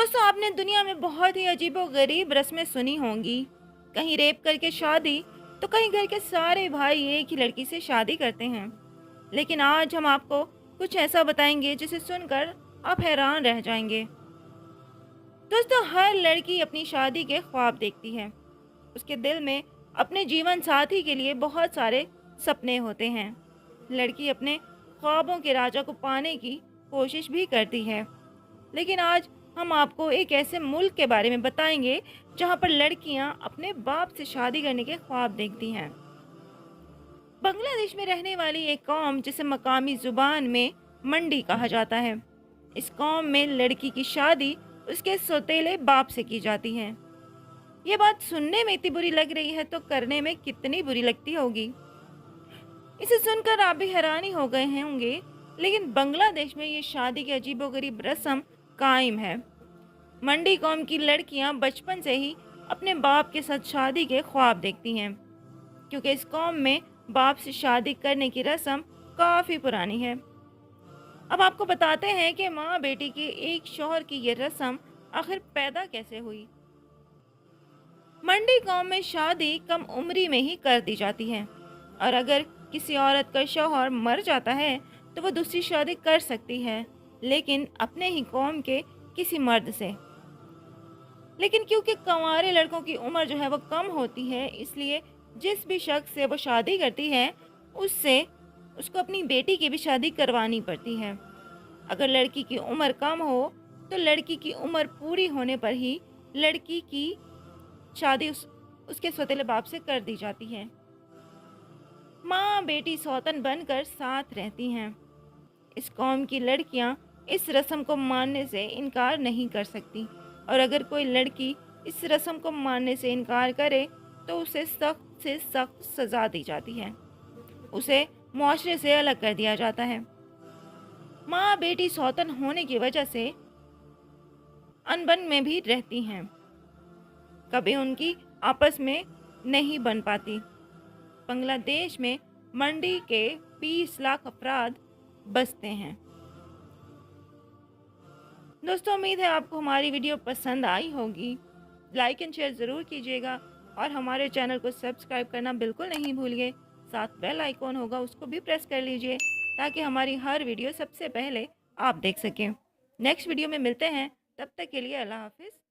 दोस्तों, आपने दुनिया में बहुत ही अजीबो-गरीब रस्में सुनी होंगी। कहीं रेप करके शादी, तो कहीं घर के सारे भाई एक ही लड़की से शादी करते हैं। लेकिन आज हम आपको कुछ ऐसा बताएंगे जिसे सुनकर आप हैरान रह जाएंगे। दोस्तों, हर लड़की अपनी शादी के ख्वाब देखती है। उसके दिल में अपने जीवन साथी के लिए बहुत सारे सपने होते हैं। लड़की अपने ख्वाबों के राजा को पाने की कोशिश भी करती है। लेकिन आज हम आपको एक ऐसे मुल्क के बारे में बताएंगे जहां पर लड़कियां अपने बाप से शादी करने के ख्वाब देखती हैं। बांग्लादेश में रहने वाली एक कौम जिसे मकामी जुबान में मंडी कहा जाता है। इस कौम में लड़की की शादी उसके सौतेले बाप से की जाती है। ये बात सुनने में इतनी बुरी लग रही है तो करने में कितनी बुरी लगती होगी। इसे सुनकर आप भी हैरानी हो गए होंगे, लेकिन बांग्लादेश में ये शादी की अजीबोगरीब रस्म कायम है। मंडी कौम की लड़कियां बचपन से ही अपने बाप के साथ शादी के ख्वाब देखती हैं, क्योंकि इस कौम में बाप से शादी करने की रस्म काफ़ी पुरानी है। अब आपको बताते हैं कि माँ बेटी के एक शौहर की ये रस्म आखिर पैदा कैसे हुई। मंडी कौम में शादी कम उम्री में ही कर दी जाती है, और अगर किसी औरत का शौहर मर जाता है तो वो दूसरी शादी कर सकती है, लेकिन अपने ही कौम के किसी मर्द से। लेकिन क्योंकि कंवारे लड़कों की उम्र जो है वो कम होती है, इसलिए जिस भी शख्स से वो शादी करती है उससे उसको अपनी बेटी की भी शादी करवानी पड़ती है। अगर लड़की की उम्र कम हो तो लड़की की उम्र पूरी होने पर ही लड़की की शादी उसके सौतेले बाप से कर दी जाती है। माँ बेटी सौतन बनकर साथ रहती हैं। इस कौम की लड़कियां इस रस्म को मानने से इनकार नहीं कर सकती, और अगर कोई लड़की इस रस्म को मानने से इनकार करे तो उसे सख्त से सख्त सज़ा दी जाती है। उसे मुआशरे से अलग कर दिया जाता है। माँ बेटी सौतन होने की वजह से अनबन में भी रहती हैं। कभी उनकी आपस में नहीं बन पाती। बांग्लादेश में मंडी के 20 लाख अफराद बसते हैं। दोस्तों, उम्मीद है आपको हमारी वीडियो पसंद आई होगी। लाइक एंड शेयर ज़रूर कीजिएगा, और हमारे चैनल को सब्सक्राइब करना बिल्कुल नहीं भूलिए। साथ बेल आइकॉन होगा, उसको भी प्रेस कर लीजिए ताकि हमारी हर वीडियो सबसे पहले आप देख सकें। नेक्स्ट वीडियो में मिलते हैं, तब तक के लिए अल्लाह हाफिज़।